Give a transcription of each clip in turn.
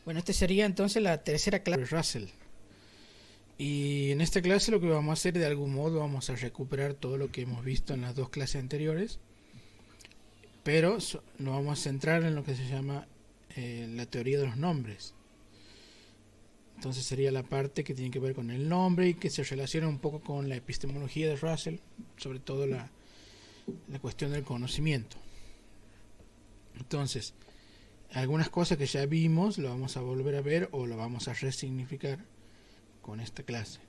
Bueno, esta sería entonces la tercera clase de Russell. Y en esta clase lo que vamos a hacer, de algún modo vamos a recuperar todo lo que hemos visto en las dos clases anteriores, pero nos vamos a centrar en lo que se llama la teoría de los nombres. Entonces sería la parte que tiene que ver con el nombre y que se relaciona un poco con la epistemología de Russell, sobre todo la cuestión del conocimiento. Entonces, algunas cosas que ya vimos lo vamos a volver a ver o lo vamos a resignificar con esta clase.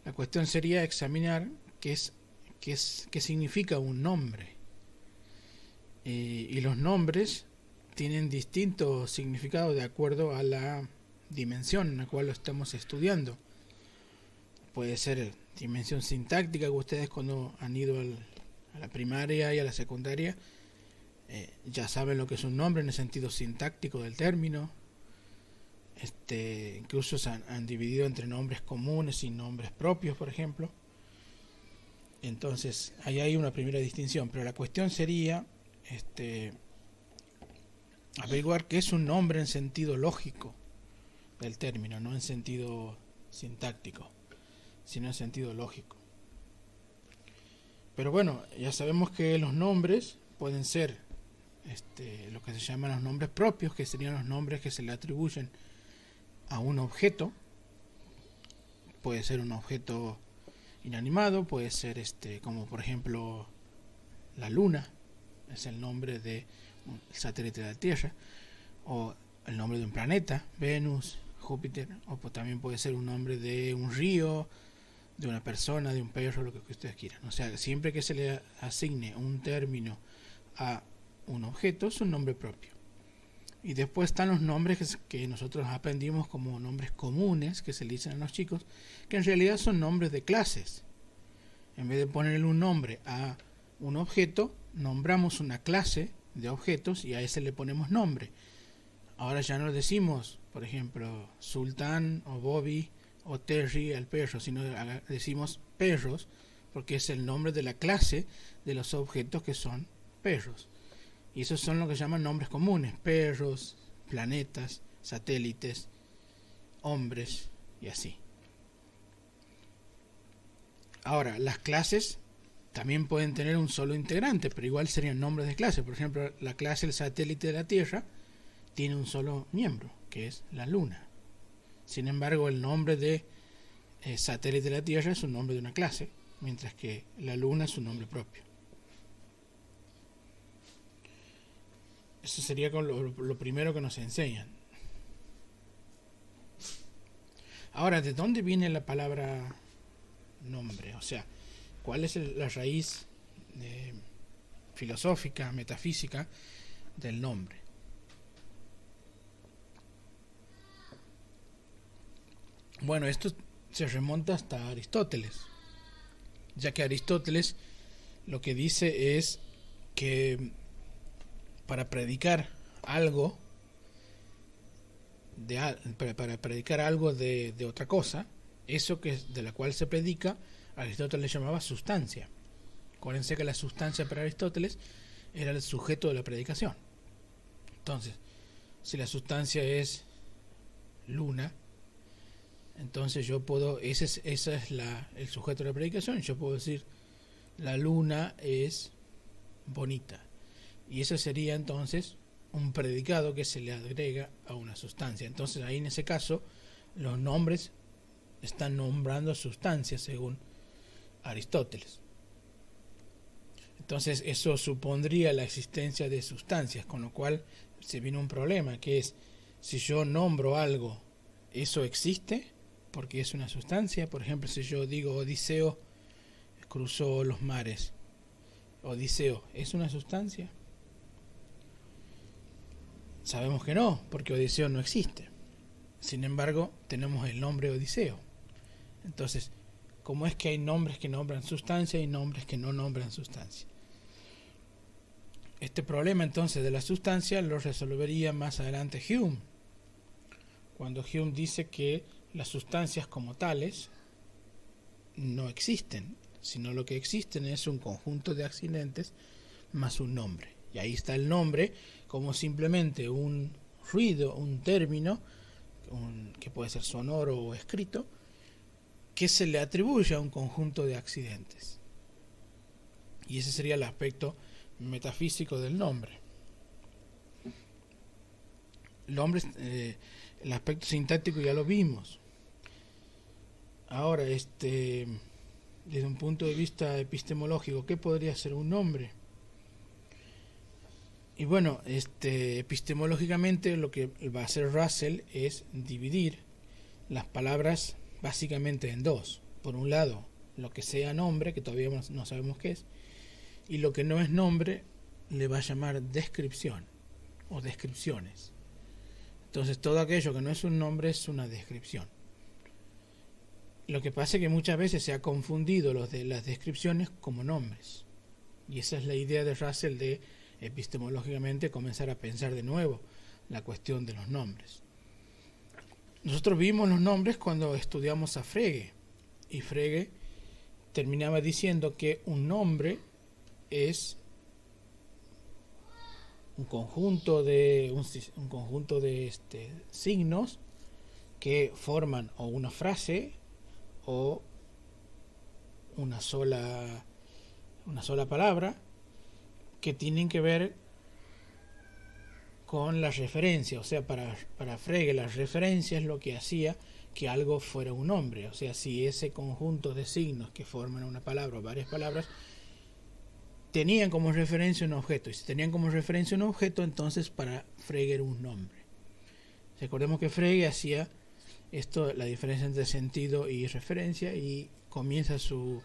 La cuestión sería examinar qué significa un nombre. Y los nombres tienen distintos significados de acuerdo a la dimensión en la cual lo estamos estudiando. Puede ser dimensión sintáctica, que ustedes cuando han ido a la primaria y a la secundaria ya saben lo que es un nombre en el sentido sintáctico del término. Incluso se han dividido entre nombres comunes y nombres propios, por ejemplo. Entonces ahí hay una primera distinción, pero la cuestión sería averiguar qué es un nombre en sentido lógico del término, no en sentido sintáctico, sino en sentido lógico. Pero bueno, ya sabemos que los nombres pueden ser lo que se llaman los nombres propios, que serían los nombres que se le atribuyen a un objeto. Puede ser un objeto inanimado, puede ser como por ejemplo la luna, es el nombre de un satélite de la Tierra, o el nombre de un planeta, Venus, Júpiter, o también puede ser un nombre de un río, de una persona, de un perro, lo que ustedes quieran. O sea, siempre que se le asigne un término a un objeto es un nombre propio. Y después están los nombres que nosotros aprendimos como nombres comunes, que se le dicen a los chicos, que en realidad son nombres de clases. En vez de ponerle un nombre a un objeto, nombramos una clase de objetos y a ese le ponemos nombre. Ahora ya no decimos, por ejemplo, Sultán o Bobby o Terry al perro, sino decimos perros, porque es el nombre de la clase de los objetos que son perros. Y esos son lo que llaman nombres comunes: perros, planetas, satélites, hombres y así. Ahora, las clases también pueden tener un solo integrante, pero igual serían nombres de clase. Por ejemplo, la clase del satélite de la Tierra tiene un solo miembro, que es la Luna. Sin embargo, el nombre de satélite de la Tierra es un nombre de una clase, mientras que la Luna es un nombre propio. Eso sería lo primero que nos enseñan. Ahora, ¿de dónde viene la palabra nombre? O sea, ¿cuál es la raíz filosófica, metafísica del nombre? Bueno, esto se remonta hasta Aristóteles, ya que Aristóteles lo que dice es que para predicar algo para predicar algo de otra cosa, eso que de la cual se predica, Aristóteles llamaba sustancia. Acuérdense que la sustancia para Aristóteles era el sujeto de la predicación. Entonces, si la sustancia es luna, entonces yo puedo, ese es el sujeto de la predicación. Yo puedo decir, la luna es bonita. Y eso sería entonces un predicado que se le agrega a una sustancia. Entonces ahí en ese caso los nombres están nombrando sustancias según Aristóteles. Entonces eso supondría la existencia de sustancias, con lo cual se viene un problema, que es, si yo nombro algo, ¿eso existe? Porque es una sustancia. Por ejemplo, si yo digo Odiseo cruzó los mares, Odiseo, ¿es una sustancia? Sabemos que no, porque Odiseo no existe. Sin embargo, tenemos el nombre Odiseo. Entonces, ¿cómo es que hay nombres que nombran sustancia y nombres que no nombran sustancia? Este problema entonces de la sustancia lo resolvería más adelante Hume, cuando Hume dice que las sustancias como tales no existen, sino lo que existen es un conjunto de accidentes más un nombre. Y ahí está el nombre como simplemente un ruido, un término, que puede ser sonoro o escrito, que se le atribuye a un conjunto de accidentes. Y ese sería el aspecto metafísico del nombre. El aspecto sintáctico ya lo vimos. Ahora, desde un punto de vista epistemológico, ¿qué podría ser un nombre? Y bueno, epistemológicamente lo que va a hacer Russell es dividir las palabras básicamente en dos. Por un lado, lo que sea nombre, que todavía no sabemos qué es, y lo que no es nombre le va a llamar descripción o descripciones. Entonces todo aquello que no es un nombre es una descripción. Lo que pasa es que muchas veces se ha confundido los de las descripciones como nombres. Y esa es la idea de Russell de epistemológicamente comenzar a pensar de nuevo la cuestión de los nombres. Nosotros vimos los nombres cuando estudiamos a Frege, y Frege terminaba diciendo que un nombre es un conjunto de signos que forman o una frase o una sola palabra, que tienen que ver con la referencia. O sea, para Frege la referencia es lo que hacía que algo fuera un nombre. O sea, si ese conjunto de signos que forman una palabra o varias palabras tenían como referencia un objeto, y si tenían como referencia un objeto, entonces para Frege era un nombre. Recordemos que Frege hacía esto, la diferencia entre sentido y referencia, y comienza su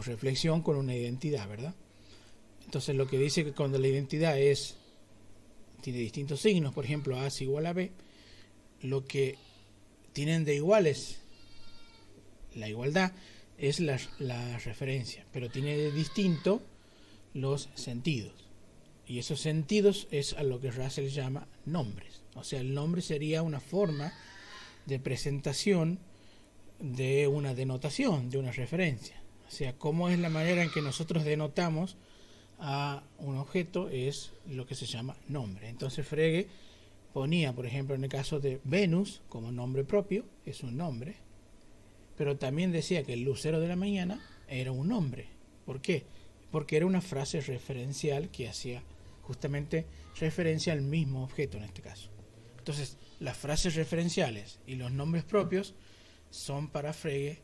reflexión con una identidad, ¿verdad? Entonces lo que dice que cuando la identidad tiene distintos signos, por ejemplo, A es igual a B, lo que tienen de iguales la igualdad es la referencia, pero tiene de distinto los sentidos. Y esos sentidos es a lo que Russell llama nombres. O sea, el nombre sería una forma de presentación de una denotación, de una referencia. O sea, cómo es la manera en que nosotros denotamos a un objeto es lo que se llama nombre. Entonces Frege ponía, por ejemplo, en el caso de Venus como nombre propio, es un nombre, pero también decía que el lucero de la mañana era un nombre. ¿Por qué? Porque era una frase referencial que hacía justamente referencia al mismo objeto en este caso. Entonces, las frases referenciales y los nombres propios son para Frege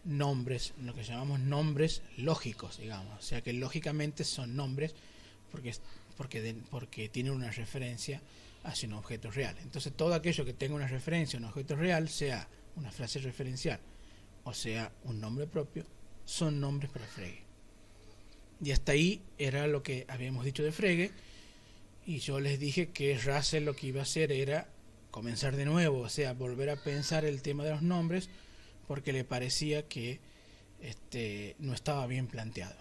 nombres, lo que llamamos nombres lógicos, digamos. O sea que lógicamente son nombres porque tienen una referencia hacia un objeto real. Entonces, todo aquello que tenga una referencia a un objeto real, sea una frase referencial o sea un nombre propio, son nombres para Frege. Y hasta ahí era lo que habíamos dicho de Frege, y yo les dije que Russell lo que iba a hacer era comenzar de nuevo, o sea, volver a pensar el tema de los nombres, porque le parecía que no estaba bien planteado.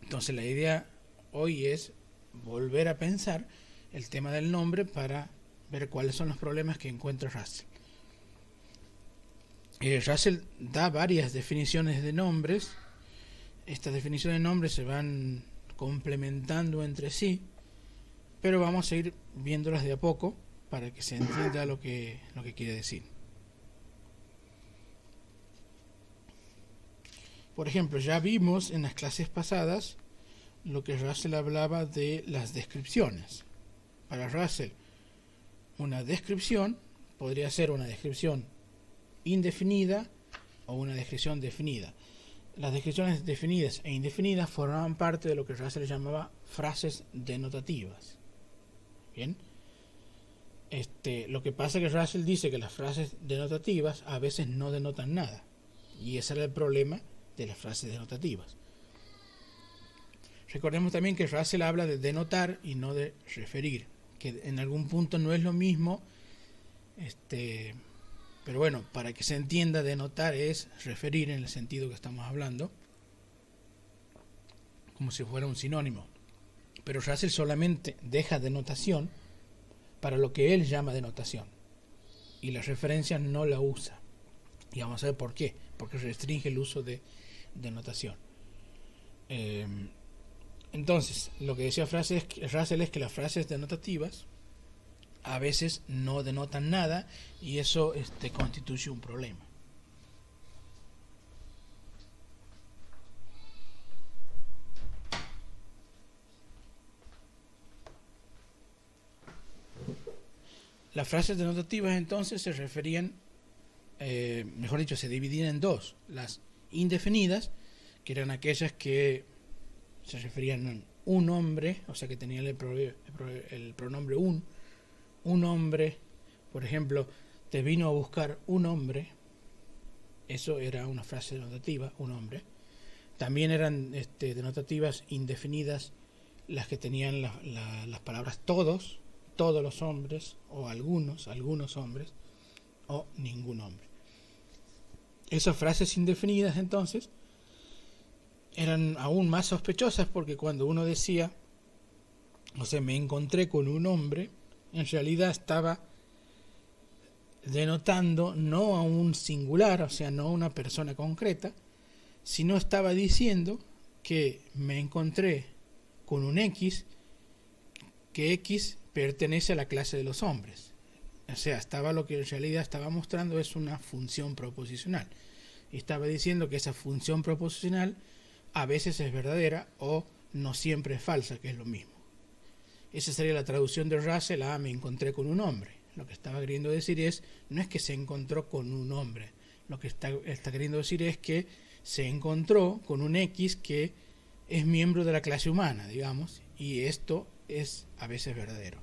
Entonces la idea hoy es volver a pensar el tema del nombre para ver cuáles son los problemas que encuentra Russell. Russell da varias definiciones de nombres. Estas definiciones de nombres se van complementando entre sí, pero vamos a ir viéndolas de a poco para que se entienda lo que quiere decir. Por ejemplo, ya vimos en las clases pasadas lo que Russell hablaba de las descripciones. Para Russell, una descripción podría ser una descripción indefinida o una descripción definida. Las descripciones definidas e indefinidas formaban parte de lo que Russell llamaba frases denotativas. Bien. Lo que pasa es que Russell dice que las frases denotativas a veces no denotan nada, y ese era el problema de las frases denotativas. Recordemos también que Russell habla de denotar y no de referir, que en algún punto no es lo mismo, pero bueno, para que se entienda, denotar es referir en el sentido que estamos hablando, como si fuera un sinónimo. Pero Russell solamente deja denotación para lo que él llama denotación, y la referencia no la usa. Y vamos a ver por qué. Porque restringe el uso de denotación. En Entonces, lo que decía Russell es que las frases denotativas a veces no denotan nada y eso constituye un problema. Las frases denotativas entonces se referían, mejor dicho, se dividían en dos: las indefinidas, que eran aquellas que se referían a un hombre, o sea que tenían el pronombre un hombre. Por ejemplo, te vino a buscar un hombre, eso era una frase denotativa, un hombre. También eran denotativas indefinidas las que tenían las palabras todos los hombres, o algunos hombres, o ningún hombre. Esas frases indefinidas entonces eran aún más sospechosas, porque cuando uno decía, o sea, me encontré con un hombre, en realidad estaba denotando no a un singular, o sea, no a una persona concreta, sino estaba diciendo que me encontré con un X, que X pertenece a la clase de los hombres. O sea, lo que en realidad estaba mostrando es una función proposicional. Y estaba diciendo que esa función proposicional a veces es verdadera o no siempre es falsa, que es lo mismo. Esa sería la traducción de Russell a me encontré con un hombre. Lo que estaba queriendo decir no es que se encontró con un hombre. Lo que está queriendo decir es que se encontró con un X que es miembro de la clase humana, digamos, y esto es a veces verdadero.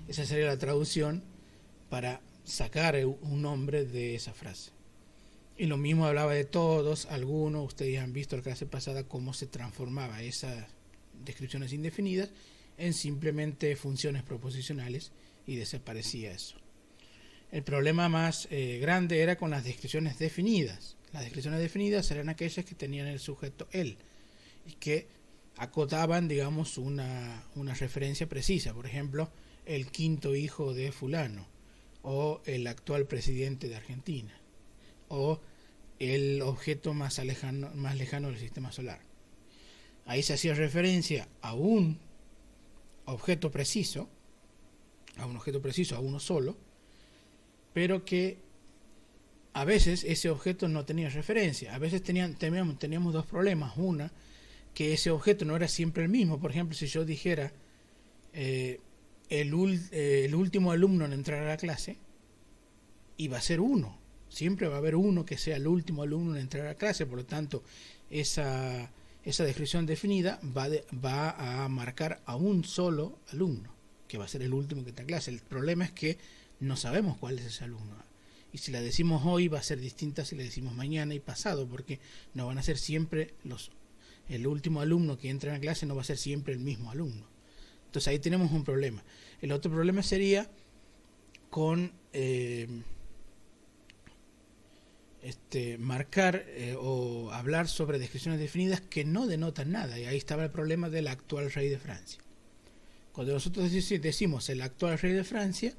Esa sería la traducción para sacar un nombre de esa frase. Y lo mismo hablaba de todos, algunos. Ustedes han visto en la clase pasada cómo se transformaba esas descripciones indefinidas en simplemente funciones proposicionales y desaparecía eso. El problema más grande era con las descripciones definidas. Las descripciones definidas eran aquellas que tenían el sujeto él y que acotaban, digamos, una referencia precisa. Por ejemplo, el quinto hijo de fulano, o el actual presidente de Argentina, o el objeto más lejano del sistema solar. Ahí se hacía referencia a un objeto preciso, a uno solo, pero que a veces ese objeto no tenía referencia. A veces teníamos dos problemas. Una, que ese objeto no era siempre el mismo. Por ejemplo, si yo dijera el último alumno en entrar a la clase, iba a ser uno. Siempre va a haber uno que sea el último alumno en entrar a la clase. Por lo tanto, esa descripción definida va a marcar a un solo alumno, que va a ser el último que entra a clase. El problema es que no sabemos cuál es ese alumno. Y si la decimos hoy va a ser distinta si la decimos mañana y pasado, porque no van a ser siempre el último alumno que entra en la clase no va a ser siempre el mismo alumno. Entonces ahí tenemos un problema. El otro problema sería con marcar o hablar sobre descripciones definidas que no denotan nada. Y ahí estaba el problema del actual rey de Francia. Cuando nosotros decimos el actual rey de Francia,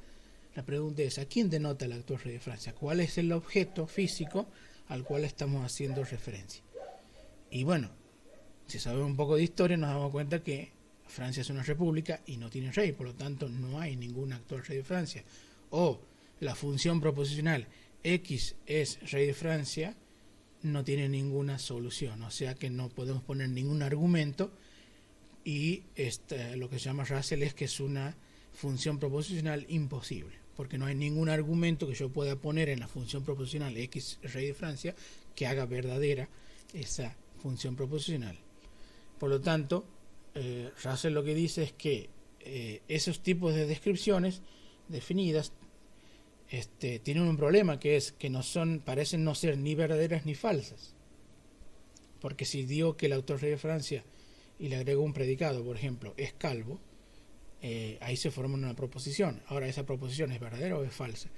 la pregunta es, ¿a quién denota el actual rey de Francia? ¿Cuál es el objeto físico al cual estamos haciendo referencia? Y bueno, si sabemos un poco de historia nos damos cuenta que Francia es una república y no tiene rey, por lo tanto no hay ningún actual rey de Francia. O la función proposicional X es rey de Francia no tiene ninguna solución, o sea que no podemos poner ningún argumento, y lo que se llama Russell es que es una función proposicional imposible, porque no hay ningún argumento que yo pueda poner en la función proposicional X rey de Francia que haga verdadera esa función proposicional. Por lo tanto, Russell lo que dice es que esos tipos de descripciones definidas tienen un problema, que es que parecen no ser ni verdaderas ni falsas. Porque si digo que el autor rey de Francia y le agrego un predicado, por ejemplo, es calvo, ahí se forma una proposición. Ahora, ¿esa proposición es verdadera o es falsa?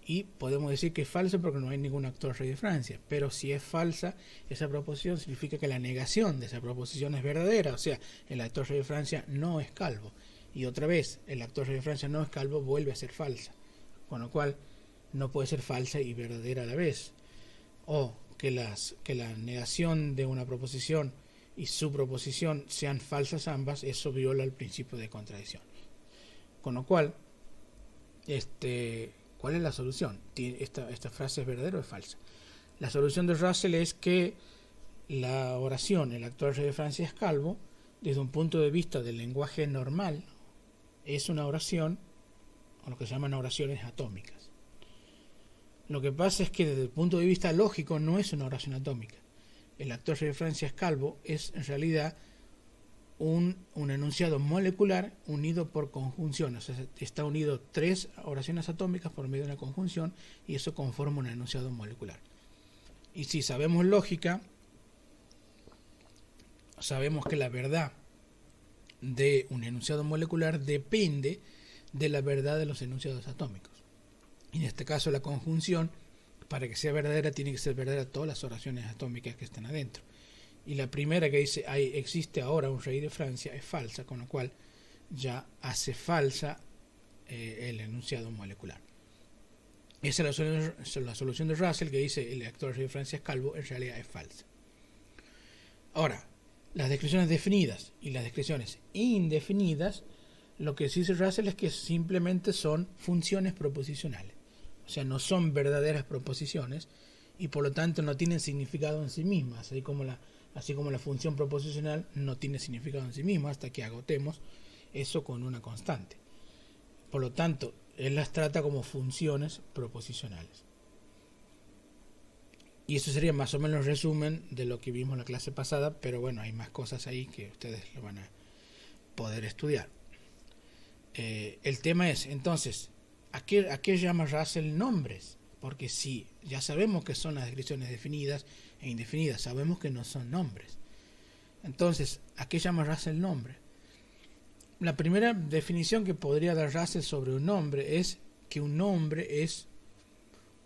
Y podemos decir que es falsa porque no hay ningún actual rey de Francia. Pero si es falsa, esa proposición significa que la negación de esa proposición es verdadera. O sea, el actual rey de Francia no es calvo. Y otra vez, el actual rey de Francia no es calvo, vuelve a ser falsa. Con lo cual, no puede ser falsa y verdadera a la vez. O que la negación de una proposición y su proposición sean falsas ambas, eso viola el principio de contradicción. Con lo cual, ¿cuál es la solución? ¿Esta frase es verdadera o es falsa? La solución de Russell es que la oración El actual rey de Francia es calvo, desde un punto de vista del lenguaje normal, es una oración, o lo que se llaman oraciones atómicas. Lo que pasa es que desde el punto de vista lógico no es una oración atómica. El actual rey de Francia es calvo es en realidad un enunciado molecular unido por conjunción. O sea, está unido 3 oraciones atómicas por medio de una conjunción y eso conforma un enunciado molecular. Y si sabemos lógica, sabemos que la verdad de un enunciado molecular depende de la verdad de los enunciados atómicos. Y en este caso la conjunción, para que sea verdadera, tiene que ser verdadera todas las oraciones atómicas que están adentro. Y la primera que dice existe ahora un rey de Francia es falsa, con lo cual ya hace falsa el enunciado molecular. Esa es la solución de Russell, que dice el actual rey de Francia es calvo, en realidad es falsa. Ahora, las descripciones definidas y las descripciones indefinidas, lo que dice Russell es que simplemente son funciones proposicionales. O sea, no son verdaderas proposiciones y por lo tanto no tienen significado en sí mismas, así como la función proposicional no tiene significado en sí misma hasta que agotemos eso con una constante. Por lo tanto, él las trata como funciones proposicionales. Y eso sería más o menos el resumen de lo que vimos en la clase pasada, pero bueno, hay más cosas ahí que ustedes lo van a poder estudiar. El tema es, entonces, ¿a qué llama Russell nombres? Porque si ya sabemos que son las descripciones definidas e indefinidas, sabemos que no son nombres. Entonces, ¿a qué llama Russell nombre? La primera definición que podría dar Russell sobre un nombre es que un nombre es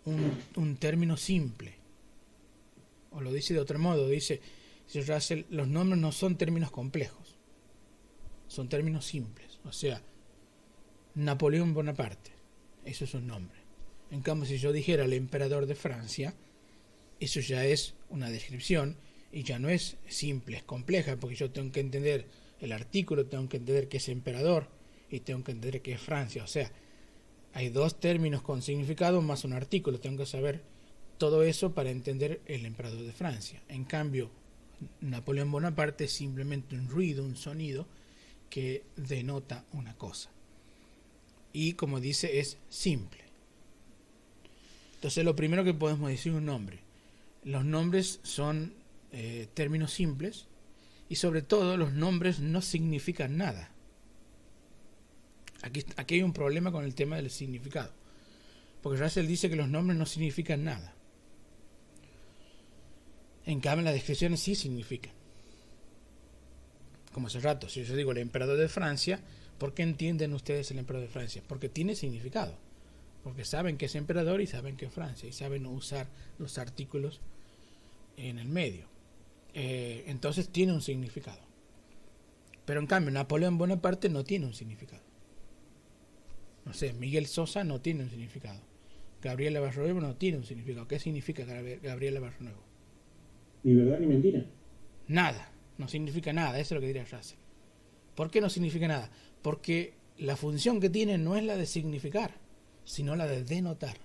un término simple. O lo dice de otro modo, dice Russell, los nombres no son términos complejos, son términos simples. O sea, Napoleón Bonaparte, eso es un nombre. En cambio, si yo dijera el emperador de Francia, eso ya es una descripción y ya no es simple, es compleja, porque yo tengo que entender el artículo, tengo que entender que es emperador y tengo que entender que es Francia. O sea, hay 2 términos con significado más un artículo, tengo que saber todo eso para entender el emperador de Francia. En cambio, Napoleón Bonaparte es simplemente un ruido, un sonido que denota una cosa. Y como dice, es simple. Entonces, lo primero que podemos decir es un nombre. Los nombres son términos simples y sobre todo los nombres no significan nada. Aquí hay un problema con el tema del significado. Porque Russell dice que los nombres no significan nada. En cambio, las descripciones sí significan. Como hace rato, si yo digo el emperador de Francia, ¿por qué entienden ustedes el emperador de Francia? Porque tiene significado. Porque saben que es emperador y saben que es Francia. Y saben usar los artículos en el medio. Entonces tiene un significado. Pero en cambio, Napoleón Bonaparte no tiene un significado. No sé, Miguel Sosa no tiene un significado. Gabriela Barronuevo no tiene un significado. ¿Qué significa Gabriela Barronuevo? Ni verdad ni mentira. Nada, no significa nada, eso es lo que diría Russell. ¿Por qué no significa nada? Porque la función que tiene no es la de significar, sino la de denotar.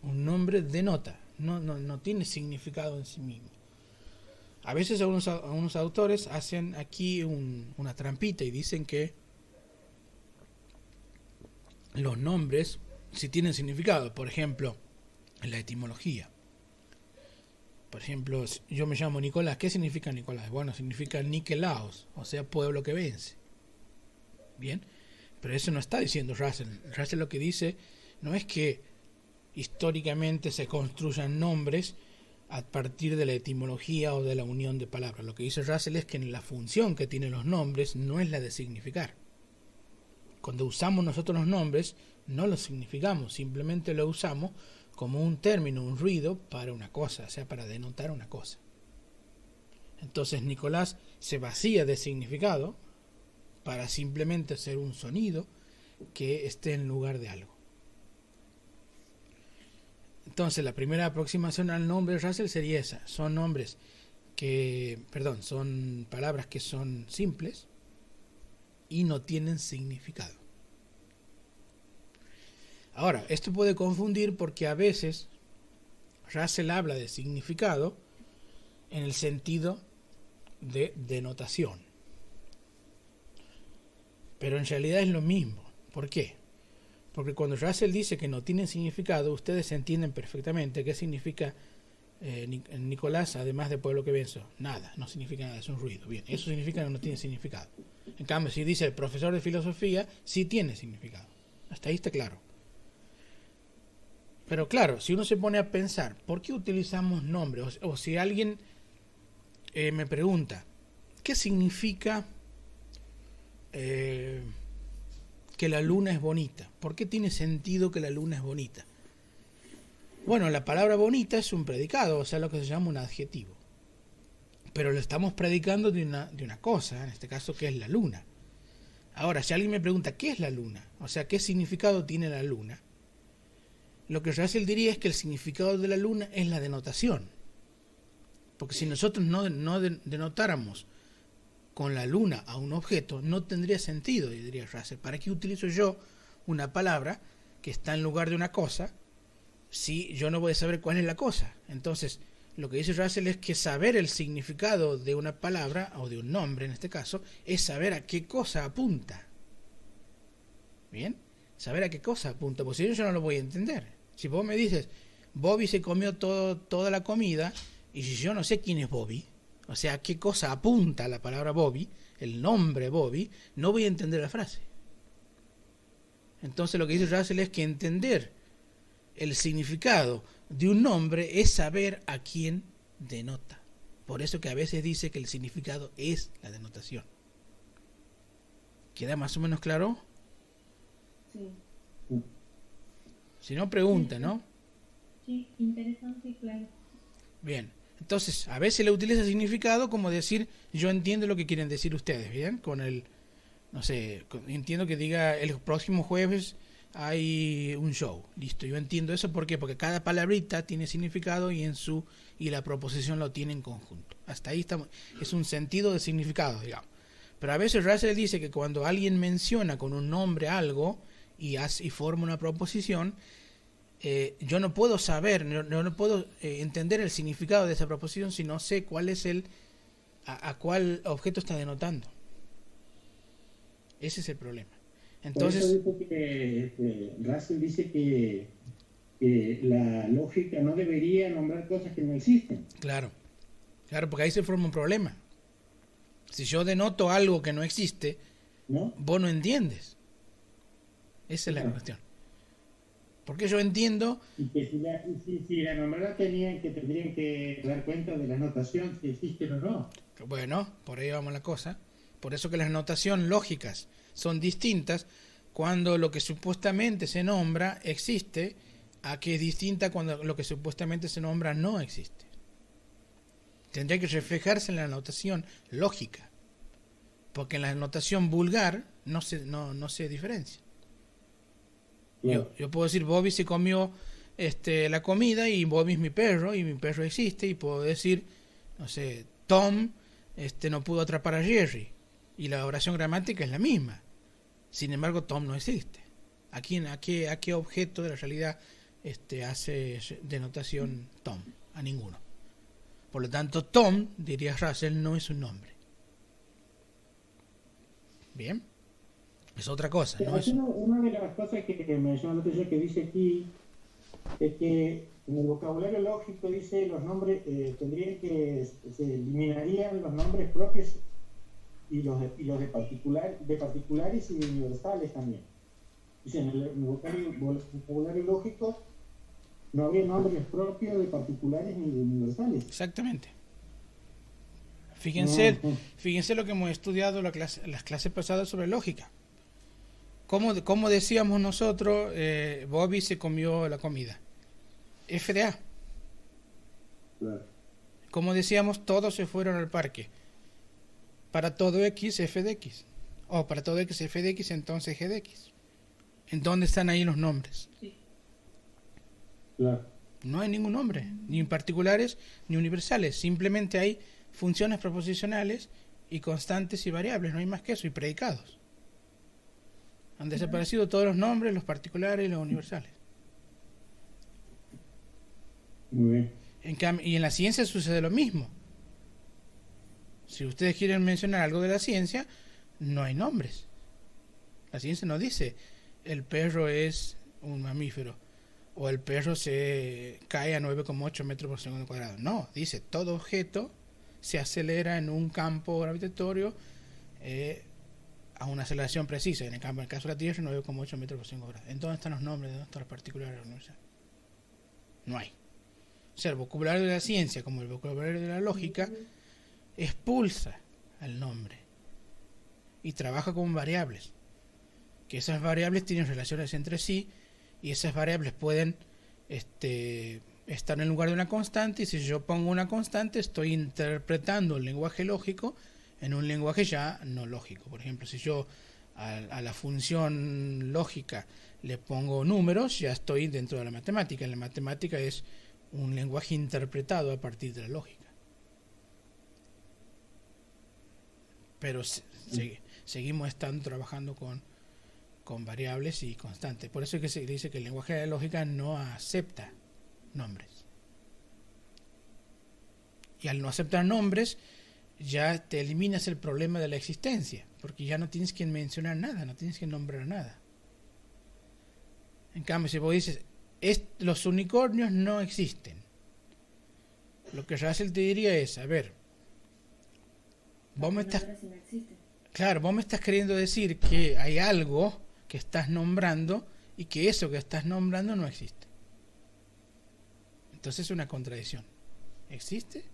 Un nombre denota, no tiene significado en sí mismo. A veces algunos autores hacen aquí una trampita y dicen que los nombres sí tienen significado. Por ejemplo, en la etimología. Por ejemplo, yo me llamo Nicolás. ¿Qué significa Nicolás? Bueno, significa Nikelaos, o sea, pueblo que vence. Bien, pero eso no está diciendo Russell. Russell lo que dice no es que históricamente se construyan nombres a partir de la etimología o de la unión de palabras. Lo que dice Russell es que la función que tienen los nombres no es la de significar. Cuando usamos nosotros los nombres, no los significamos, simplemente lo usamos como un término, un ruido para una cosa, o sea, para denotar una cosa. Entonces Nicolás se vacía de significado para simplemente ser un sonido que esté en lugar de algo. Entonces, la primera aproximación al nombre de Russell sería esa. Son nombres son palabras que son simples y no tienen significado. Ahora, esto puede confundir porque a veces Russell habla de significado en el sentido de denotación. Pero en realidad es lo mismo. ¿Por qué? Porque cuando Russell dice que no tienen significado, ustedes entienden perfectamente qué significa Nicolás, además de pueblo que venzo. Nada, no significa nada, es un ruido. Bien, eso significa que no tiene significado. En cambio, si dice el profesor de filosofía, sí tiene significado. Hasta ahí está claro. Pero claro, si uno se pone a pensar, ¿por qué utilizamos nombres? O si alguien me pregunta, ¿qué significa que la luna es bonita? ¿Por qué tiene sentido que la luna es bonita? Bueno, la palabra bonita es un predicado, o sea, lo que se llama un adjetivo. Pero lo estamos predicando de una cosa, en este caso, que es la luna. Ahora, si alguien me pregunta, ¿qué es la luna? O sea, ¿qué significado tiene la luna? Lo que Russell diría es que el significado de la luna es la denotación. Porque si nosotros no denotáramos con la luna a un objeto, no tendría sentido, diría Russell. ¿Para qué utilizo yo una palabra que está en lugar de una cosa si yo no voy a saber cuál es la cosa? Entonces, lo que dice Russell es que saber el significado de una palabra, o de un nombre en este caso, es saber a qué cosa apunta. ¿Bien? Saber a qué cosa apunta, porque si yo no lo voy a entender. Si vos me dices, Bobby se comió toda la comida, y si yo no sé quién es Bobby, o sea, a qué cosa apunta la palabra Bobby, el nombre Bobby, no voy a entender la frase. Entonces lo que dice Russell es que entender el significado de un nombre es saber a quién denota. Por eso que a veces dice que el significado es la denotación. ¿Queda más o menos claro? Sí. Si no, pregunta, ¿no? Sí, interesante y claro. Bien, entonces a veces le utiliza significado como decir, yo entiendo lo que quieren decir ustedes, ¿bien? Con el, no sé, entiendo que diga el próximo jueves hay un show, listo, yo entiendo eso, ¿por qué? Porque cada palabrita tiene significado y la proposición lo tiene en conjunto. Hasta ahí estamos, es un sentido de significado, digamos. Pero a veces Russell dice que cuando alguien menciona con un nombre algo y forma una proposición, yo no puedo saber, no puedo entender el significado de esa proposición si no sé cuál es a cuál objeto está denotando. Ese es el problema. Entonces, por eso dice que Russell dice que la lógica no debería nombrar cosas que no existen. Claro, porque ahí se forma un problema. Si yo denoto algo que no existe, ¿No? vos no entiendes. Esa es la cuestión. Porque yo entiendo. Y que si la nombrara tendrían que dar cuenta de la notación, si existe o no. Bueno, por ahí vamos la cosa. Por eso que las notaciones lógicas son distintas cuando lo que supuestamente se nombra existe, a que es distinta cuando lo que supuestamente se nombra no existe. Tendría que reflejarse en la notación lógica, porque en la notación vulgar no se diferencia. Claro. Yo puedo decir Bobby se comió la comida y Bobby es mi perro y mi perro existe, y puedo decir, no sé, Tom no pudo atrapar a Jerry, y la oración gramática es la misma. Sin embargo, Tom no existe. ¿A qué objeto de la realidad hace denotación Tom? A ninguno. Por lo tanto, Tom, diría Russell, no es un nombre. Bien. Es otra cosa. No es... Una de las cosas que me llama la atención que dice aquí es que en el vocabulario lógico dice los nombres, se eliminarían los nombres propios y los de particulares y de universales también. Dice, en el vocabulario lógico no habría nombres propios de particulares ni de universales. Exactamente. Fíjense lo que hemos estudiado las clases pasadas sobre lógica. ¿Cómo decíamos nosotros, Bobby se comió la comida? F de A. Claro. Como decíamos, todos se fueron al parque. Para todo X, F de X. O para todo X, F de X, entonces G de X. ¿En dónde están ahí los nombres? Sí. Claro. No hay ningún nombre, ni particulares ni universales. Simplemente hay funciones proposicionales y constantes y variables, no hay más que eso, y predicados. Han desaparecido todos los nombres, los particulares y los universales. Muy bien. Y en la ciencia sucede lo mismo. Si ustedes quieren mencionar algo de la ciencia, no hay nombres. La ciencia no dice el perro es un mamífero o el perro se cae a 9,8 metros por segundo cuadrado. No, dice todo objeto se acelera en un campo gravitatorio a una aceleración precisa. En el caso de la Tierra, 9,8 metros por segundo cuadrado. ¿En dónde están los nombres? ¿Dónde están los particulares? No hay. O sea, el vocabulario de la ciencia, como el vocabulario de la lógica, expulsa al nombre y trabaja con variables. Que esas variables tienen relaciones entre sí y esas variables pueden estar en el lugar de una constante, y si yo pongo una constante estoy interpretando el lenguaje lógico en un lenguaje ya no lógico. Por ejemplo, si yo a la función lógica le pongo números, ya estoy dentro de la matemática. La matemática es un lenguaje interpretado a partir de la lógica. Pero seguimos estando trabajando con variables y constantes. Por eso es que se dice que el lenguaje de la lógica no acepta nombres. Y al no aceptar nombres, ya te eliminas el problema de la existencia, porque ya no tienes que mencionar nada, no tienes que nombrar nada. En cambio, si vos dices, los unicornios no existen, lo que Russell te diría es, a ver, vos me estás queriendo decir que hay algo que estás nombrando y que eso que estás nombrando no existe. Entonces es una contradicción. ¿Existe?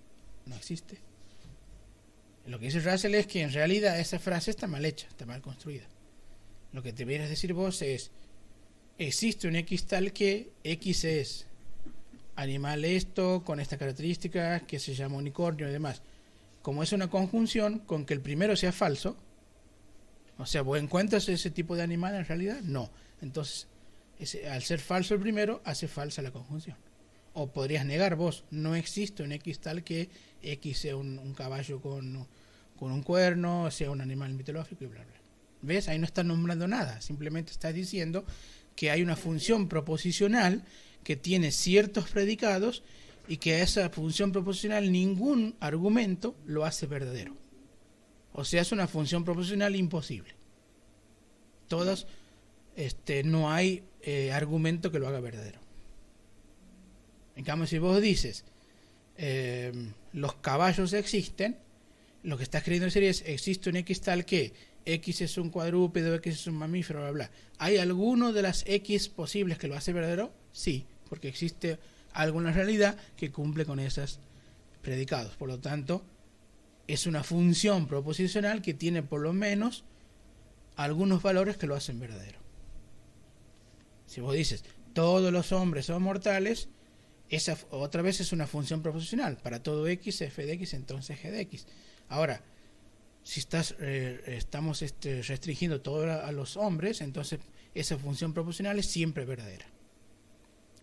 ¿No existe? Lo que dice Russell es que en realidad esa frase está mal hecha, está mal construida. Lo que deberías decir vos es, existe un X tal que X es animal esto, con esta característica, que se llama unicornio y demás. Como es una conjunción, con que el primero sea falso, o sea, ¿vos encuentras ese tipo de animal en realidad? No. Entonces, al ser falso el primero, hace falsa la conjunción. O podrías negar vos, no existe un X tal que X sea un caballo con un cuerno, sea un animal mitológico y bla, bla. ¿Ves? Ahí no estás nombrando nada, simplemente estás diciendo que hay una función proposicional que tiene ciertos predicados y que a esa función proposicional ningún argumento lo hace verdadero. O sea, es una función proposicional imposible. Todas, no hay argumento que lo haga verdadero. En cambio, si vos dices los caballos existen, lo que estás queriendo decir es, existe un X tal que X es un cuadrúpedo, X es un mamífero, bla, bla. ¿Hay alguno de las X posibles que lo hace verdadero? Sí, porque existe alguna realidad que cumple con esos predicados. Por lo tanto, es una función proposicional que tiene por lo menos algunos valores que lo hacen verdadero. Si vos dices, todos los hombres son mortales, esa otra vez es una función proposicional. Para todo X, f de X, entonces g de X. Ahora, si estamos restringiendo todo a los hombres, entonces esa función proposicional es siempre verdadera.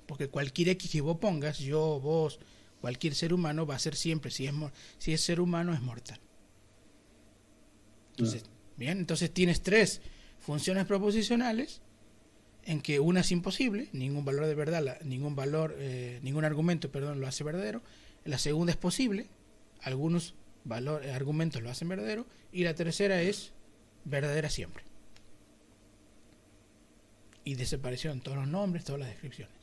Porque cualquier X que vos pongas, yo, vos, cualquier ser humano va a ser siempre, si es ser humano, es mortal. Entonces, bien, entonces tienes tres funciones proposicionales en que una es imposible, ningún valor de verdad, ningún argumento, lo hace verdadero. La segunda es posible, algunos argumentos lo hacen verdadero, y la tercera es verdadera siempre. Y desaparecieron todos los nombres, todas las descripciones.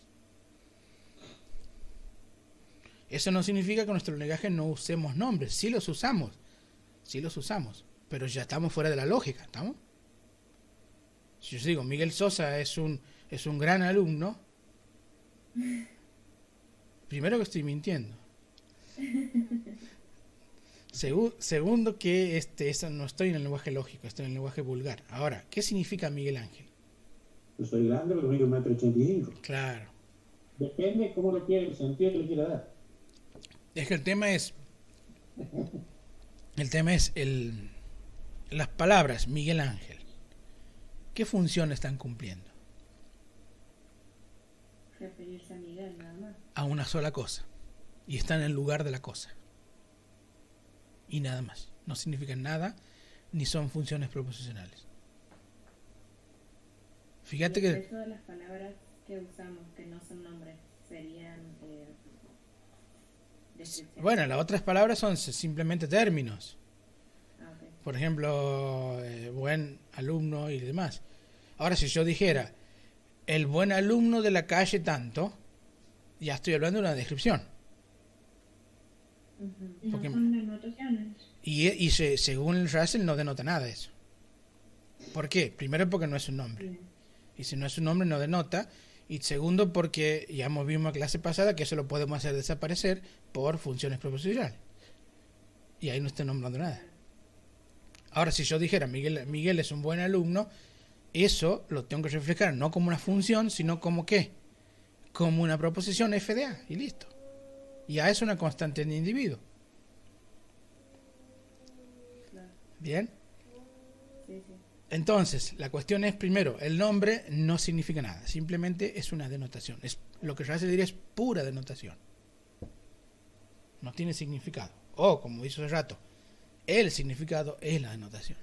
Eso no significa que en nuestro lenguaje no usemos nombres, sí los usamos, pero ya estamos fuera de la lógica, ¿estamos? Si yo digo Miguel Sosa es un gran alumno, primero que estoy mintiendo. Segundo que eso no estoy en el lenguaje lógico, estoy en el lenguaje vulgar. Ahora, ¿qué significa Miguel Ángel? Yo soy grande porque mido 1,85 m. Claro. Depende cómo lo quiere, el sentido que le quiera dar. Es que el tema es las palabras Miguel Ángel. ¿Qué función están cumpliendo? Referirse a Miguel, nada más. a una sola cosa y está en el lugar de la cosa. Y nada más. No significan nada ni son funciones proposicionales. Fíjate Y el que... resto de las palabras que usamos que no son nombres serían descripciones. Bueno, las otras palabras son simplemente términos. Ah, ok. Por ejemplo, buen alumno y demás. Ahora, si yo dijera el buen alumno de la calle tanto, ya estoy hablando de una descripción. Ujú. No Porque- son denotaciones. Y según el Russell no denota nada eso. ¿Por qué? Primero porque no es un nombre. Bien. Y si no es un nombre no denota. Y segundo porque ya hemos visto en la clase pasada que eso lo podemos hacer desaparecer por funciones proposicionales. Y ahí no estoy nombrando nada. Ahora, si yo dijera Miguel es un buen alumno, eso lo tengo que reflejar no como una función, sino como ¿qué? Como una proposición FDA y listo. Ya es una constante en el individuo. Claro. ¿Bien? Sí, sí. Entonces, la cuestión es, primero, el nombre no significa nada, simplemente es una denotación. Es, lo que se diría es pura denotación. No tiene significado. O, como hizo hace rato, el significado es la denotación.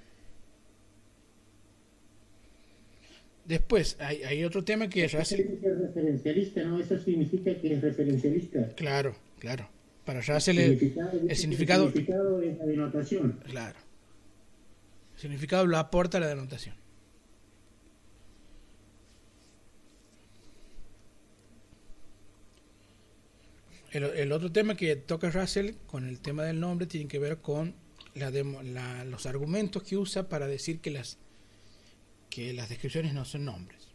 Después, hay otro tema que Eso Russell... significa referencialista, ¿no? Eso significa que es referencialista. Claro, claro. Para Russell el significado... El significado es la denotación. Claro. El significado lo aporta la denotación. El otro tema que toca Russell con el tema del nombre tiene que ver con los argumentos que usa para decir que las descripciones no son nombres.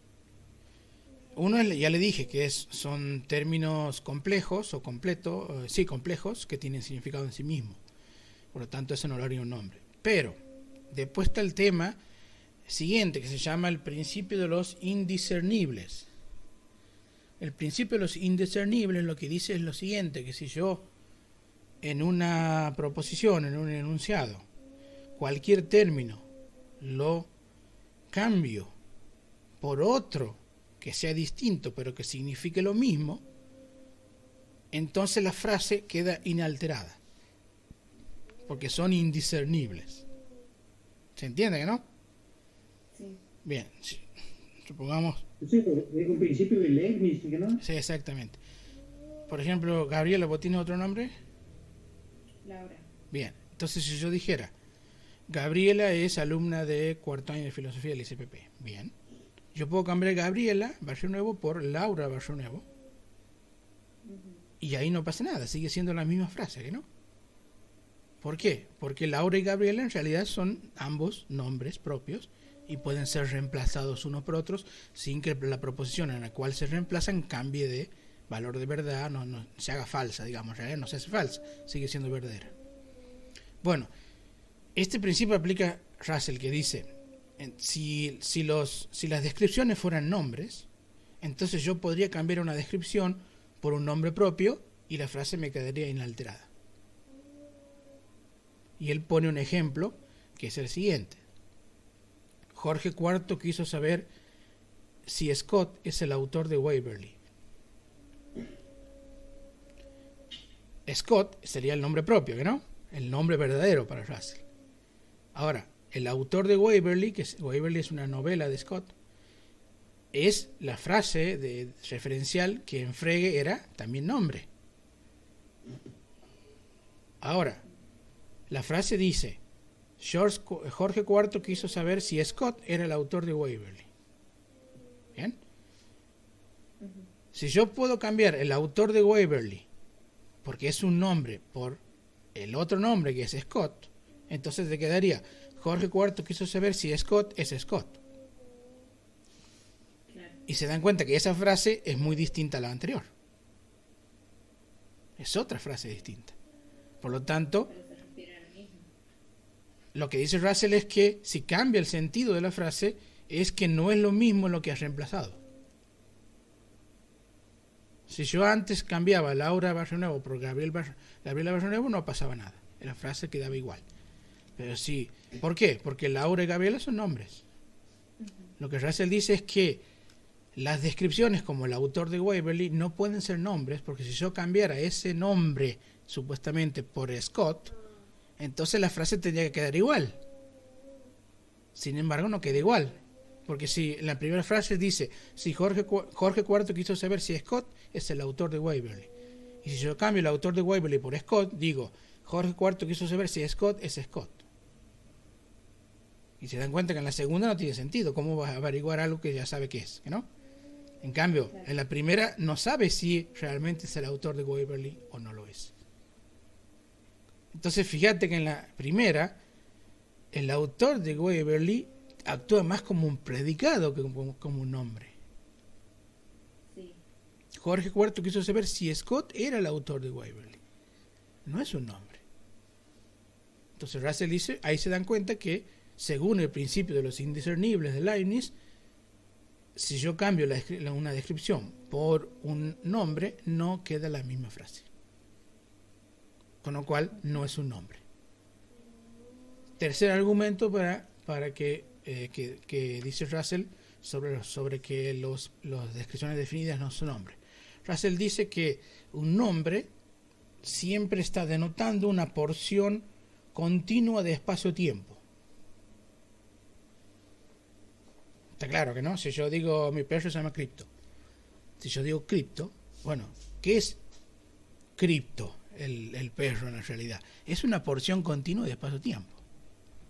Uno ya le dije que son términos complejos o completos, complejos, que tienen significado en sí mismo. Por lo tanto, eso no lo haría un nombre. Pero después está el tema siguiente, que se llama el principio de los indiscernibles. El principio de los indiscernibles lo que dice es lo siguiente, que si yo en una proposición, en un enunciado, cualquier término lo cambio por otro que sea distinto pero que signifique lo mismo, entonces la frase queda inalterada, porque son indiscernibles. ¿Se entiende que no? Sí. Bien, supongamos... Sí, es un principio de Leibniz, ¿no? Sí, exactamente. Por ejemplo, Gabriela, ¿vos tienes otro nombre? Laura. Bien, entonces si yo dijera, Gabriela es alumna de cuarto año de filosofía del ICPP. Bien. Yo puedo cambiar Gabriela, Barrio Nuevo, por Laura, Barrio Nuevo. Y ahí no pasa nada, sigue siendo la misma frase, ¿que no? ¿Por qué? Porque Laura y Gabriela en realidad son ambos nombres propios y pueden ser reemplazados unos por otros sin que la proposición en la cual se reemplazan cambie de valor de verdad, no se haga falsa, digamos, en realidad no se hace falsa, sigue siendo verdadera. Bueno, este principio aplica Russell, que dice, si las descripciones fueran nombres, entonces yo podría cambiar una descripción por un nombre propio y la frase me quedaría inalterada. Y él pone un ejemplo que es el siguiente. Jorge IV quiso saber si Scott es el autor de Waverly. Scott sería el nombre propio, ¿no? El nombre verdadero para Russell. Ahora, el autor de Waverly, Waverly es una novela de Scott, es la frase referencial que en Frege era también nombre. Ahora, la frase dice, Jorge IV quiso saber si Scott era el autor de Waverly. ¿Bien? Si yo puedo cambiar el autor de Waverly, porque es un nombre, por el otro nombre que es Scott, entonces te quedaría, Jorge IV quiso saber si Scott es Scott. Claro. Y se dan cuenta que esa frase es muy distinta a la anterior. Es otra frase distinta. Por lo tanto, Pero se refiere a lo mismo. lo que dice Russell es que si cambia el sentido de la frase, es que no es lo mismo lo que has reemplazado. Si yo antes cambiaba Laura Barrio Nuevo por Gabriela Barrio Nuevo, no pasaba nada. La frase quedaba igual. Pero sí, ¿por qué? Porque Laura y Gabriela son nombres. Lo que Russell dice es que las descripciones como el autor de Waverly no pueden ser nombres, porque si yo cambiara ese nombre supuestamente por Scott, entonces la frase tendría que quedar igual. Sin embargo, no queda igual, porque si en la primera frase dice, si Jorge IV quiso saber si Scott es el autor de Waverly, y si yo cambio el autor de Waverly por Scott, digo, Jorge IV quiso saber si Scott es Scott. Y se dan cuenta que en la segunda no tiene sentido. ¿Cómo vas a averiguar algo que ya sabe que es? ¿No? En cambio, en la primera no sabe si realmente es el autor de Waverly o no lo es. Entonces fíjate que en la primera, el autor de Waverly actúa más como un predicado que como un nombre. Sí. Jorge IV quiso saber si Scott era el autor de Waverly. No es un nombre. Entonces Russell dice, ahí se dan cuenta que según el principio de los indiscernibles de Leibniz, si yo cambio una descripción por un nombre, no queda la misma frase. Con lo cual, no es un nombre. Tercer argumento para que dice Russell sobre que las descripciones definidas no son nombres. Russell dice que un nombre siempre está denotando una porción continua de espacio-tiempo. Está claro que no. Si yo digo mi perro se llama Crypto, si yo digo Crypto, bueno, ¿qué es Crypto? El perro en la realidad es una porción continua de espacio-tiempo,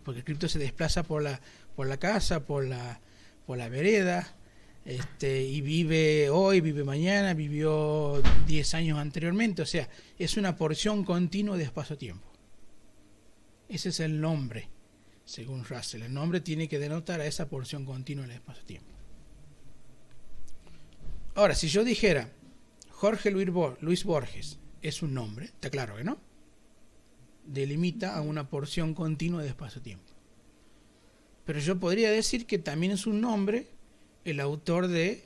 porque Crypto se desplaza por la casa, por la vereda, y vive hoy, vive mañana, vivió 10 años anteriormente, o sea, es una porción continua de espacio-tiempo. Ese es el nombre. Según Russell, el nombre tiene que denotar a esa porción continua del espacio-tiempo. Ahora, si yo dijera Jorge Luis Borges es un nombre, está claro que no. Delimita a una porción continua de espacio-tiempo. Pero yo podría decir que también es un nombre el autor de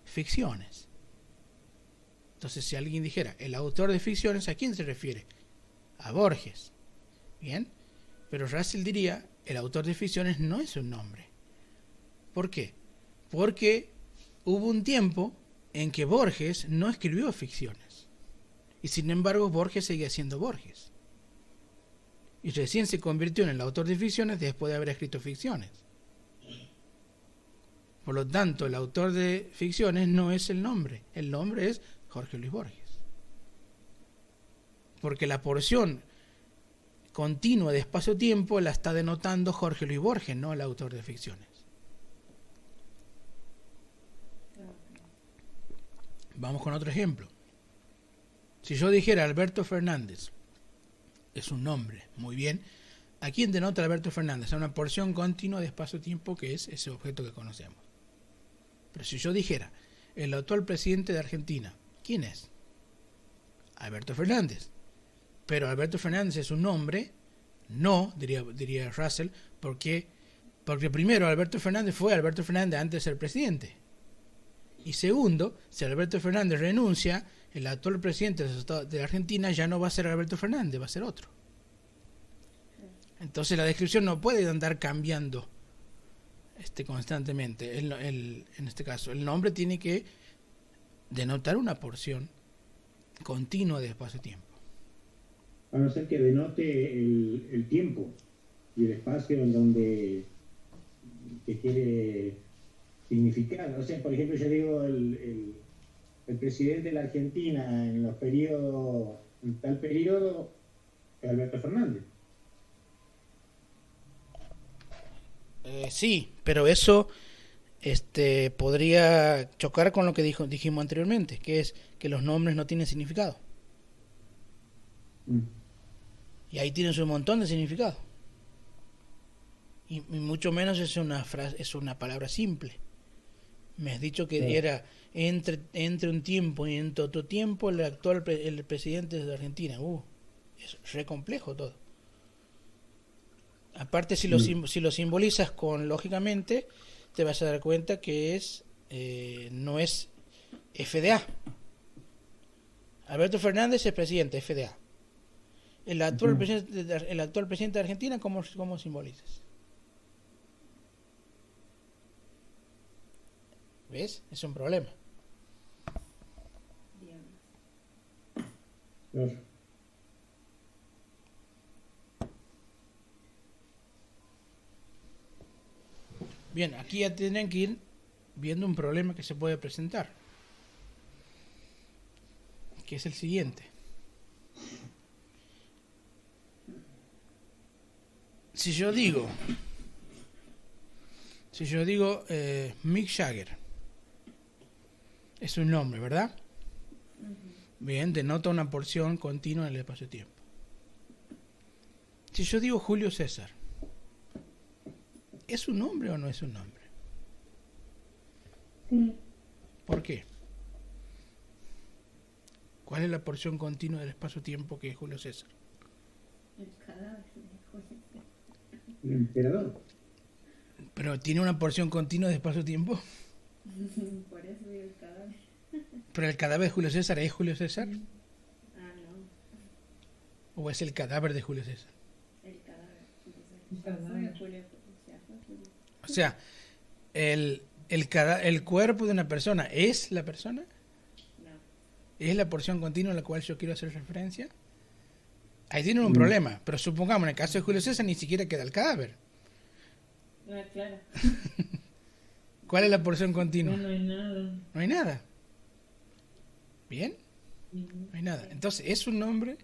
ficciones. Entonces, si alguien dijera el autor de ficciones, ¿a quién se refiere? A Borges. Bien, pero Russell diría el autor de ficciones no es un nombre. ¿Por qué? Porque hubo un tiempo en que Borges no escribió ficciones. Y sin embargo, Borges seguía siendo Borges. Y recién se convirtió en el autor de ficciones después de haber escrito ficciones. Por lo tanto, el autor de ficciones no es el nombre. El nombre es Jorge Luis Borges. Porque la porción continua de espacio-tiempo la está denotando Jorge Luis Borges, no el autor de ficciones. Vamos con otro ejemplo. Si yo dijera Alberto Fernández, es un nombre, muy bien. ¿A quién denota Alberto Fernández? A una porción continua de espacio-tiempo que es ese objeto que conocemos. Pero si yo dijera el actual presidente de Argentina, ¿quién es? Alberto Fernández. Pero Alberto Fernández es un nombre, no, diría Russell, porque primero Alberto Fernández fue Alberto Fernández antes de ser presidente. Y segundo, si Alberto Fernández renuncia, el actual presidente de Argentina ya no va a ser Alberto Fernández, va a ser otro. Entonces la descripción no puede andar cambiando constantemente. En este caso, el nombre tiene que denotar una porción continua de espacio-tiempo. A no ser que denote el tiempo y el espacio en donde que quiere significar. O sea, por ejemplo, yo digo el presidente de la Argentina en los periodos, en tal periodo, es Alberto Fernández. Sí, pero eso podría chocar con lo que dijimos anteriormente, que es que los nombres no tienen significado. Y ahí tienes un montón de significado. Y mucho menos es una palabra simple. Me has dicho que sí. Era entre un tiempo y entre otro tiempo el presidente de Argentina. Es re complejo todo. Aparte, si lo simbolizas lógicamente, te vas a dar cuenta que no es FDA. Alberto Fernández es presidente, FDA. El actual presidente de Argentina, ¿cómo simbolizas? ¿Ves? Es un problema. Bien. Claro. Bien, aquí ya tienen que ir viendo un problema que se puede presentar, que es el siguiente. Si yo digo Mick Jagger, es un nombre, ¿verdad? Bien, denota una porción continua en el espacio-tiempo. Si yo digo Julio César, ¿es un nombre o no es un nombre? Sí, ¿Por qué? ¿Cuál es la porción continua del espacio-tiempo que es Julio César? El cadáver de Julio César. El emperador. Pero tiene una porción continua de espacio-tiempo. Por eso digo el cadáver. Pero el cadáver de Julio César es Julio César, Ah, no. o es el cadáver de Julio César. El cadáver. El cadáver. Fue Julio. O sea, fue Julio. O sea, el cuerpo de una persona es la persona, No. es la porción continua a la cual yo quiero hacer referencia. Ahí tienen un problema, pero supongamos en el caso de Julio César ni siquiera queda el cadáver. Ah, claro. ¿Cuál es la porción continua? no hay nada. No hay nada. ¿Bien? No hay nada. Entonces, ¿es un nombre?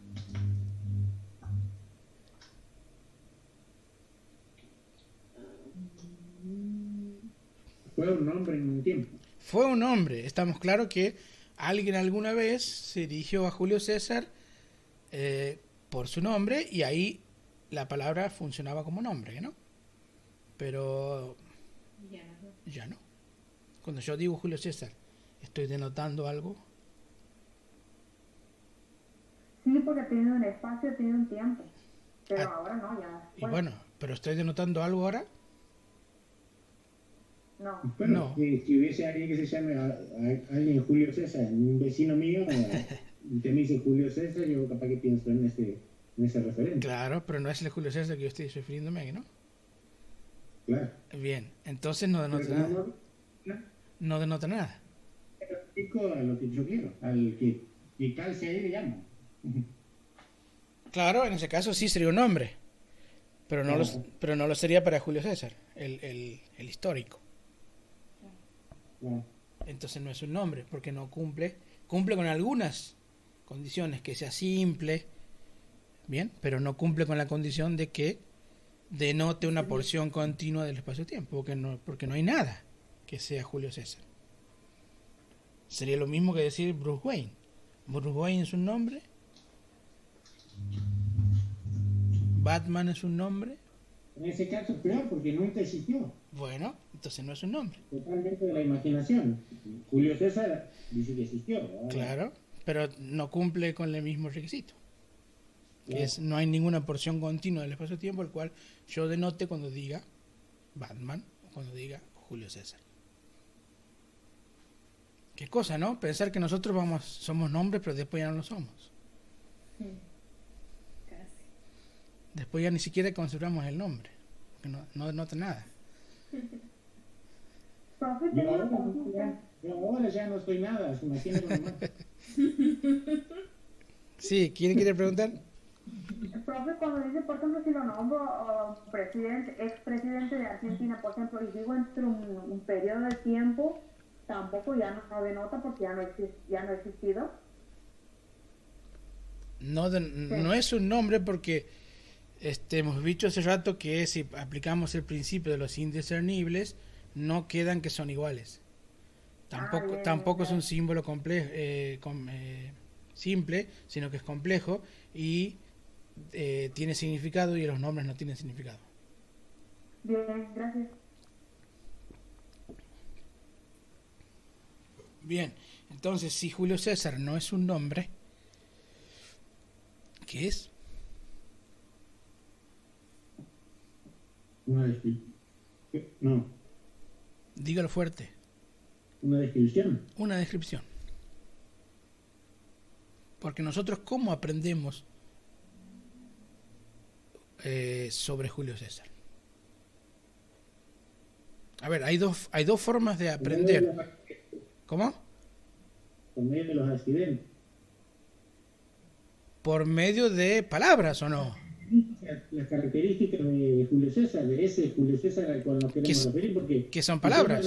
Fue un nombre en un tiempo. Fue un nombre. Estamos claros que alguien alguna vez se dirigió a Julio César por su nombre y ahí la palabra funcionaba como nombre, ¿no? Pero Ya no. ya no. Cuando yo digo Julio César, ¿estoy denotando algo? Sí, porque tiene un espacio, tiene un tiempo. Pero Ah, ahora no, ya. Y bueno, ¿pero estoy denotando algo ahora? No. Bueno, No. si hubiese alguien que se llame alguien Julio César, un vecino mío, y te me dice Julio César, yo capaz que pienso en ese referente. Claro, pero no es el Julio César que yo estoy refiriéndome, ¿no? Claro. Bien, entonces no denota Pero como nada. no, No denota nada. pero explico a lo que yo quiero, al que calce ahí le llamo. Claro, en ese caso sí sería un nombre, pero no, Claro. pero no lo sería para Julio César, el histórico. Claro. Entonces no es un nombre, porque no cumple con algunas condiciones, que sea simple, bien, pero no cumple con la condición de que denote una porción continua del espacio-tiempo, porque no hay nada que sea Julio César. Sería lo mismo que decir Bruce Wayne. Bruce Wayne es un nombre, Batman es un nombre, En ese caso, peor, porque nunca existió. bueno, entonces no es un nombre. Totalmente de la imaginación. Julio César dice que existió. ¿verdad? Claro, pero no cumple con el mismo requisito. Claro. No hay ninguna porción continua del espacio-tiempo el cual yo denote cuando diga Batman o cuando diga Julio César. Qué cosa, ¿no? Pensar que nosotros somos nombres, pero después ya no lo somos. Casi. Después ya ni siquiera conservamos el nombre, porque no denota nada. Profe, Yo tengo una ahora, consulta. ahora ya no estoy nada, se imagina nomás. Sí, ¿quién quiere preguntar? Profe, cuando dice, por ejemplo, si lo nombro expresidente de Argentina, por ejemplo, y digo entre un periodo de tiempo, tampoco ya no denota porque ya no ha existido. No es un nombre porque hemos dicho hace rato que si aplicamos el principio de los indiscernibles, no quedan que son iguales. Tampoco es un símbolo simple, sino que es complejo y tiene significado y los nombres no tienen significado. Bien, gracias. Bien, entonces si Julio César no es un nombre, ¿qué es? Una descripción. No, Dígalo fuerte. una descripción. Una descripción. Porque nosotros, ¿cómo aprendemos sobre Julio César? A ver, hay dos formas de aprender. ¿Cómo? Por medio de los accidentes. ¿Por medio de palabras o no? Las características de Julio César, de ese Julio César al cual nos queremos referir, porque... ¿Qué son palabras?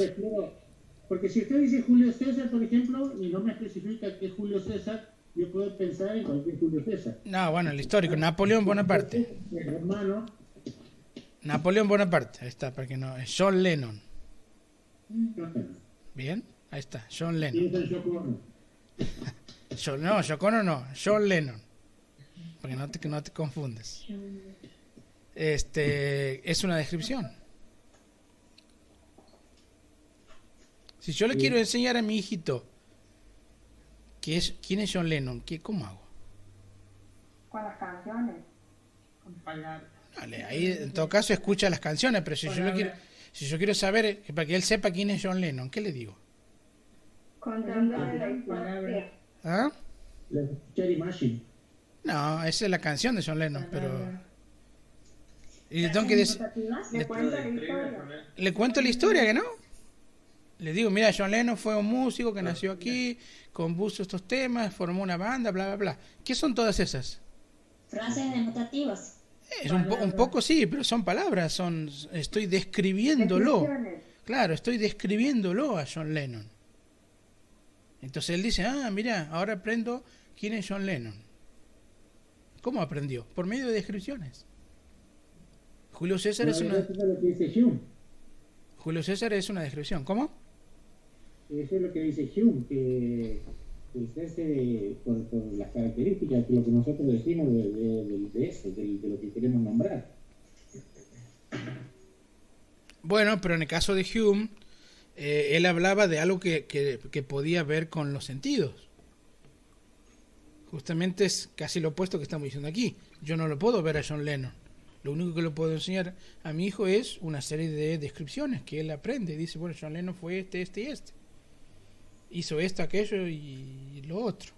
Porque si usted dice Julio César, por ejemplo, y no me especifica que es Julio César, yo puedo pensar en cualquier Julio César. No, bueno, el histórico, Napoleón Bonaparte. El hermano... Napoleón Bonaparte, ahí está, para que no... Es John Lennon. Bien, ahí está, John Y Lennon. es el Yoko Ono. No, Yoko Ono no, John Lennon. Para que no te confundas. Es una descripción. Si yo le quiero enseñar a mi hijito quién es John Lennon, ¿cómo hago? Con las canciones. Vale, ahí en todo caso escucha las canciones, pero si yo quiero saber, para que él sepa quién es John Lennon, ¿qué le digo? Contándole la historia. ¿Ah? La Cherry Machine. No, esa es la canción de John Lennon, pero... Y le tengo que decir... Le cuento la historia. Le cuento la historia, ¿que no? Le digo, mira, John Lennon fue un músico que nació aquí, compuso estos temas, formó una banda, bla, bla, bla. ¿Qué son todas esas? Frases denotativas. Es un poco sí, pero son palabras, estoy describiéndolo. Descripciones. Claro, estoy describiéndolo a John Lennon. Entonces él dice, mira, ahora aprendo quién es John Lennon. ¿Cómo aprendió? Por medio de descripciones. Julio César es una... Eso es lo que dice Hume. Julio César es una descripción. ¿Cómo? Eso es lo que dice Hume, que ese, por las características, lo que nosotros decimos de lo que queremos nombrar. Bueno, pero en el caso de Hume, él hablaba de algo que podía ver con los sentidos. Justamente es casi lo opuesto que estamos diciendo aquí. Yo no lo puedo ver a John Lennon. Lo único que le puedo enseñar a mi hijo es una serie de descripciones que él aprende. Dice, bueno, John Lennon fue este y este. Hizo esto, aquello y lo otro.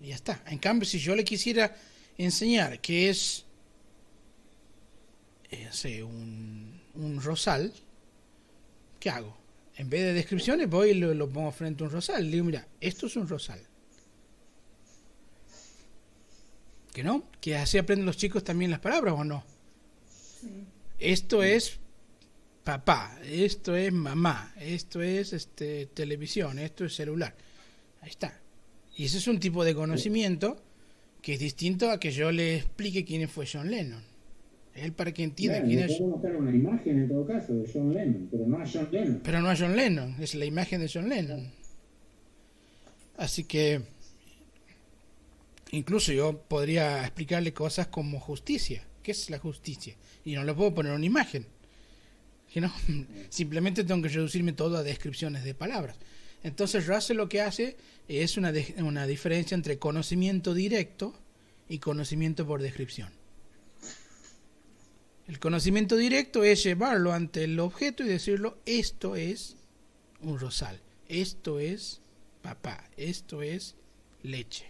Y ya está. En cambio, si yo le quisiera enseñar que es un rosal, ¿qué hago? En vez de descripciones voy y lo pongo frente a un rosal. Le digo, mira, esto es un rosal. ¿Que no? Que así aprenden los chicos también las palabras, ¿o no? Sí. Esto es papá, esto es mamá, esto es televisión, esto es celular. Ahí está. Y ese es un tipo de conocimiento que es distinto a que yo le explique quién fue John Lennon. Él para que entienda quién es... Podemos mostrar una imagen en todo caso de John Lennon, pero no a John Lennon. Pero no a John Lennon, es la imagen de John Lennon. Así que incluso yo podría explicarle cosas como justicia. ¿Qué es la justicia? Y no le puedo poner una imagen. ¿Que no? Simplemente tengo que reducirme todo a descripciones de palabras. Entonces Russell lo que hace es una diferencia entre conocimiento directo y conocimiento por descripción. El conocimiento directo es llevarlo ante el objeto y decirlo, esto es un rosal, esto es papá, esto es leche.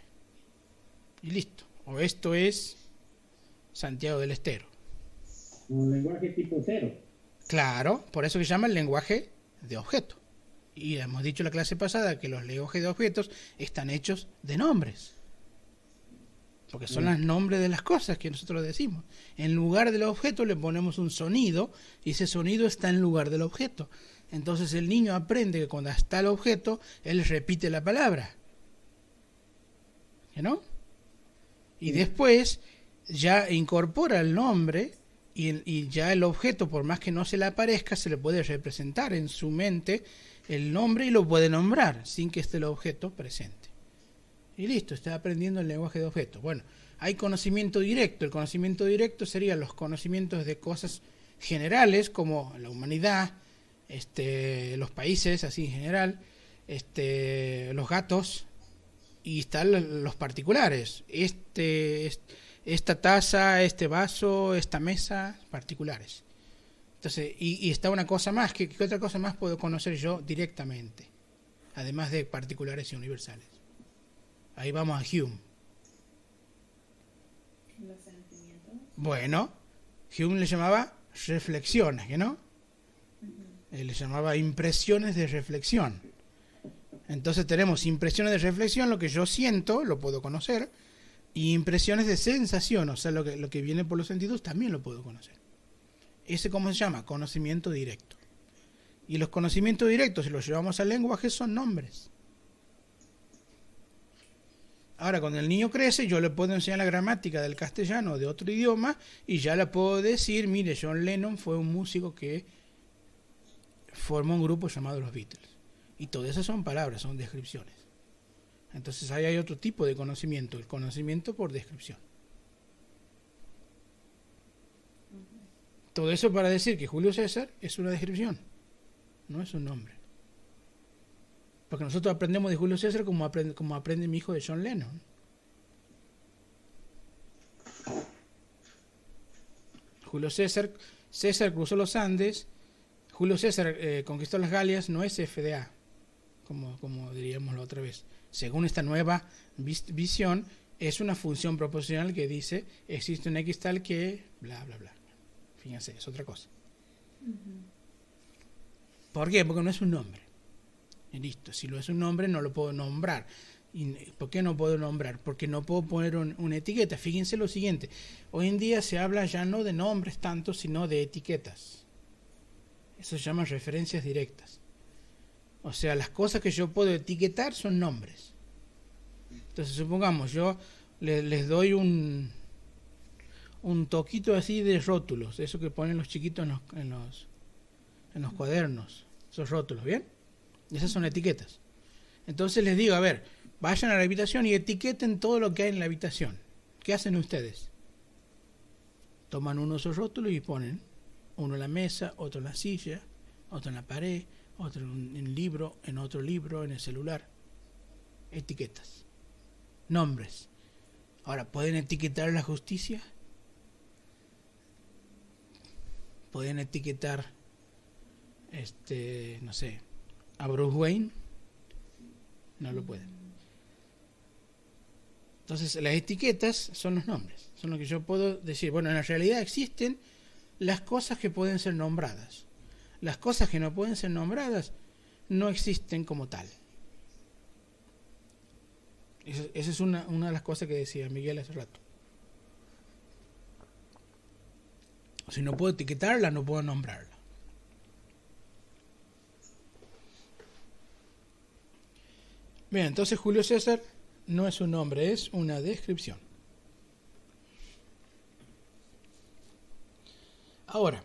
Y listo. O esto es Santiago del Estero. Un lenguaje tipo cero. Claro, por eso que se llama el lenguaje de objeto. Y hemos dicho en la clase pasada que los lenguajes de objetos están hechos de nombres. Porque son los nombres de las cosas que nosotros decimos. En lugar del objeto le ponemos un sonido y ese sonido está en lugar del objeto. Entonces el niño aprende que cuando está el objeto, él repite la palabra. ¿No? Y después ya incorpora el nombre y ya el objeto, por más que no se le aparezca, se le puede representar en su mente el nombre y lo puede nombrar sin que esté el objeto presente. Y listo, está aprendiendo el lenguaje de objetos. Bueno, hay conocimiento directo. El conocimiento directo serían los conocimientos de cosas generales como la humanidad, los países así en general, los gatos, y están los particulares. Esta taza, este vaso, esta mesa, particulares. Entonces, y está una cosa más. ¿Qué otra cosa más puedo conocer yo directamente? Además de particulares y universales. Ahí vamos a Hume. Los sentimientos. Bueno, Hume le llamaba reflexiones, ¿no? Él le llamaba impresiones de reflexión. Entonces tenemos impresiones de reflexión, lo que yo siento, lo puedo conocer, y impresiones de sensación, o sea, lo que viene por los sentidos, también lo puedo conocer. Ese, ¿cómo se llama? Conocimiento directo. Y los conocimientos directos, si los llevamos al lenguaje, son nombres. Ahora, cuando el niño crece, yo le puedo enseñar la gramática del castellano o de otro idioma, y ya le puedo decir, mire, John Lennon fue un músico que formó un grupo llamado los Beatles. Y todas esas son palabras, son descripciones. Entonces ahí hay otro tipo de conocimiento, el conocimiento por descripción. Todo eso para decir que Julio César es una descripción, no es un nombre. Porque nosotros aprendemos de Julio César como aprende mi hijo de John Lennon. Julio César cruzó los Andes. Julio César conquistó las Galias, no es FDA, como diríamos la otra vez. Según esta nueva visión, es una función proposicional que dice existe un X tal que bla, bla, bla. Fíjense, es otra cosa. ¿Por qué? Porque no es un nombre. Y listo, si lo es un nombre no lo puedo nombrar. ¿Y por qué no puedo nombrar? Porque no puedo poner una etiqueta. Fíjense lo siguiente, hoy en día se habla ya no de nombres tanto, sino de etiquetas. Eso se llama referencias directas. O sea, las cosas que yo puedo etiquetar son nombres. Entonces, supongamos, yo les doy un toquito así de rótulos, eso que ponen los chiquitos en los cuadernos, esos rótulos, ¿bien? Esas son etiquetas. Entonces les digo, a ver, vayan a la habitación y etiqueten todo lo que hay en la habitación. ¿Qué hacen ustedes? Toman uno de esos rótulos y ponen uno en la mesa, otro en la silla, otro en la pared, otro en el libro, en otro libro, en el celular. Etiquetas. Nombres. Ahora, ¿pueden etiquetar la justicia? ¿Pueden etiquetar, no sé, a Bruce Wayne? No lo pueden. Entonces, las etiquetas son los nombres. Son lo que yo puedo decir. Bueno, en la realidad existen las cosas que pueden ser nombradas. Las cosas que no pueden ser nombradas no existen como tal. Esa es una de las cosas que decía Miguel hace rato. Si no puedo etiquetarla, no puedo nombrarla. Bien, entonces Julio César no es un nombre, es una descripción. Ahora,